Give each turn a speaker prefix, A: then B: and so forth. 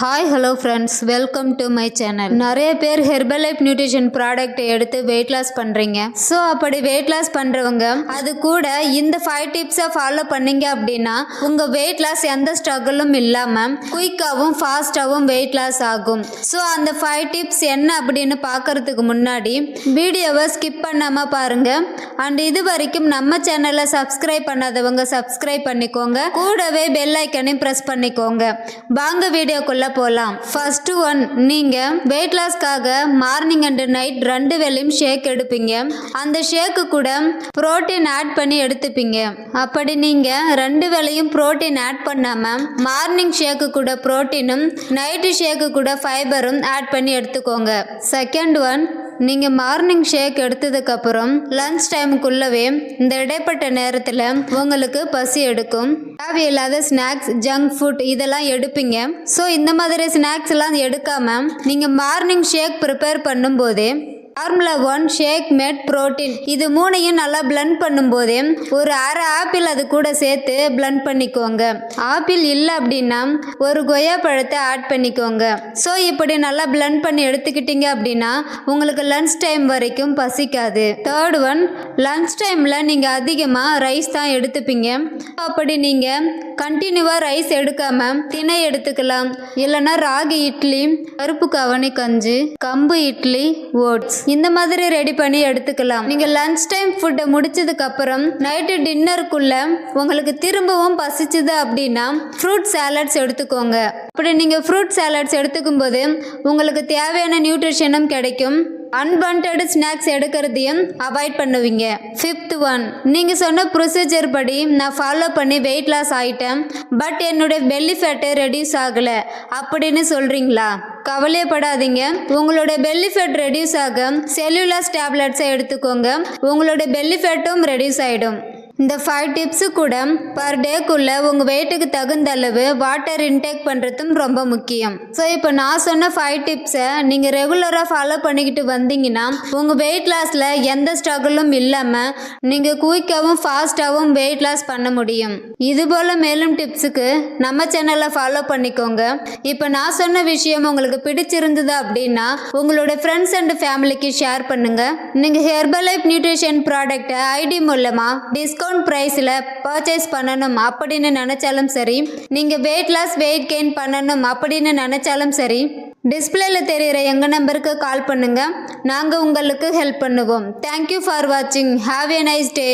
A: Hi hello friends, welcome to my channel. நிறைய பேர் Herbalife nutrition product எடுத்து weight loss பண்ணுறீங்க. ஸோ அப்படி வெயிட் லாஸ் பண்ணுறவங்க அது கூட இந்த 5 டிப்ஸை ஃபாலோ பண்ணீங்க அப்படின்னா உங்கள் வெயிட் லாஸ் எந்த ஸ்ட்ரகிளும் இல்லாமல் குயிக்காகவும் ஃபாஸ்ட்டாகவும் வெயிட் லாஸ் ஆகும். ஸோ அந்த 5 டிப்ஸ் என்ன அப்படின்னு பார்க்கறதுக்கு முன்னாடி வீடியோவை ஸ்கிப் பண்ணாமல் பாருங்கள். அண்ட் இது வரைக்கும் நம்ம சேனலை சப்ஸ்கிரைப் பண்ணாதவங்க சப்ஸ்கிரைப் பண்ணிக்கோங்க. கூடவே பெல் ஐக்கனையும் ப்ரெஸ் பண்ணிக்கோங்க. வாங்க வீடியோக்குள்ள போலாம். ஃபர்ஸ்ட் ஒன், நீங்க வெயிட் லாஸ்க்காக மார்னிங் அண்ட் நைட் 2 வேளையும் ஷேக் எடுப்பீங்க. அந்த ஷேக்கு கூட புரோட்டீன் ஆட் பண்ணி எடுத்துப்பீங்க. அப்படி நீங்க 2 வேளையும் புரோட்டீன் ஆட் பண்ணாம மார்னிங் ஷேக்கு கூட புரோட்டீனும் நைட்டு ஷேக்கு கூட ஃபைபரும் ஆட் பண்ணி எடுத்துக்கோங்க. செகண்ட் ஒன், நீங்கள் மார்னிங் ஷேக் எடுத்ததுக்கப்புறம் லன்ச் டைமுக்குள்ளவே இந்த இடைப்பட்ட நேரத்தில் உங்களுக்கு பசி எடுக்கும். தேவையில்லாத ஸ்நாக்ஸ், ஜங்க் ஃபுட் இதெல்லாம் எடுப்பீங்க. ஸோ இந்த மாதிரி ஸ்நாக்ஸ் எல்லாம் எடுக்காமல் நீங்கள் மார்னிங் ஷேக் ப்ரிப்பேர் பண்ணும்போதே ஃபார்முலா 1 ஷேக் மேட் புரோட்டீன் இது மூணையும் நல்லா பிளெண்ட் பண்ணும்போதே ஒரு அரை ஆப்பிள் அது கூட சேர்த்து பிளெண்ட் பண்ணிக்கோங்க. ஆப்பிள் இல்லை அப்படின்னா ஒரு கொய்யா பழத்தை ஆட் பண்ணிக்கோங்க. ஸோ இப்படி நல்லா பிளெண்ட் பண்ணி எடுத்துக்கிட்டீங்க அப்படின்னா உங்களுக்கு லன்ச் டைம் வரைக்கும் பசிக்காது. தேர்ட் ஒன், லன்ச் டைமில் நீங்கள் அதிகமாக ரைஸ் தான் எடுத்துப்பீங்க. அப்படி நீங்கள் கண்டினியூவாக ரைஸ் எடுக்காமல் திணை எடுத்துக்கலாம். இல்லைன்னா ராகி இட்லி, கருப்பு கவனி கஞ்சி, கம்பு இட்லி, ஓட்ஸ் இந்த மாதிரி ரெடி பண்ணி எடுத்துக்கலாம். நீங்கள் லன்ச் டைம் ஃபுட்டை முடிச்சதுக்கப்புறம் நைட்டு டின்னருக்குள்ள உங்களுக்கு திரும்பவும் பசிச்சுது அப்படின்னா ஃப்ரூட் சாலட்ஸ் எடுத்துக்கோங்க. அப்படி நீங்கள் ஃப்ரூட் சாலட்ஸ் எடுத்துக்கும் போது உங்களுக்கு தேவையான நியூட்ரிஷனும் கிடைக்கும். அன்வான்ட் ஸ்நாக்ஸ் எடுக்கிறதையும் அவாய்ட் பண்ணுவீங்க. ஃபிஃப்த் ஒன், நீங்கள் சொன்ன ப்ரொசீஜர் படி நான் ஃபாலோ பண்ணி வெயிட் லாஸ் ஆகிட்டேன், பட் என்னுடைய பெல்லி ஃபேட்டு ரெடியூஸ் ஆகலை அப்படின்னு சொல்கிறீங்களா? கவலையப்படாதீங்க. உங்களோட பெல்லி ஃபேட் ரெடியூஸ் ஆக செல்லுலாஸ் டேப்லெட்ஸை எடுத்துக்கோங்க. உங்களோட பெல்லி ஃபேட்டும் ரெடியூஸ் ஆகிடும். இந்த 5 டிப்ஸு கூட பர் டேக்குள்ளே உங்கள் வெயிட்டுக்கு தகுந்த அளவு வாட்டர் இன்டேக் பண்ணுறதும் ரொம்ப முக்கியம். ஸோ இப்போ நான் சொன்ன 5 டிப்ஸை நீங்கள் ரெகுலராக ஃபாலோ பண்ணிக்கிட்டு வந்தீங்கன்னா உங்கள் வெயிட் லாஸில் எந்த ஸ்ட்ரகிளும் இல்லாமல் நீங்கள் குயிக்காகவும் ஃபாஸ்ட்டாகவும் வெயிட் லாஸ் பண்ண முடியும். இதுபோல் மேலும் டிப்ஸுக்கு நம்ம சேனலை ஃபாலோ பண்ணிக்கோங்க. இப்போ நான் சொன்ன விஷயம் உங்களுக்கு பிடிச்சிருந்தது அப்படின்னா உங்களோட ஃப்ரெண்ட்ஸ் அண்ட் ஃபேமிலிக்கு ஷேர் பண்ணுங்கள். நீங்கள் ஹெர்பலைஃப் நியூட்ரிஷன் ப்ராடக்டை ஐடி மூலமாக டிஸ்கவுண்ட் பிரைஸில் பர்ச்சேஸ் பண்ணணும் அப்படின்னு நினச்சாலும் சரி, நீங்கள் வெயிட் லாஸ் வெயிட் கெயின் பண்ணணும் அப்படின்னு நினச்சாலும் சரி, டிஸ்பிளேல தெரிகிற எங்கள் நம்பருக்கு கால் பண்ணுங்கள். நாங்கள் உங்களுக்கு ஹெல்ப் பண்ணுவோம். தேங்க்யூ ஃபார் வாட்சிங். Have a nice day.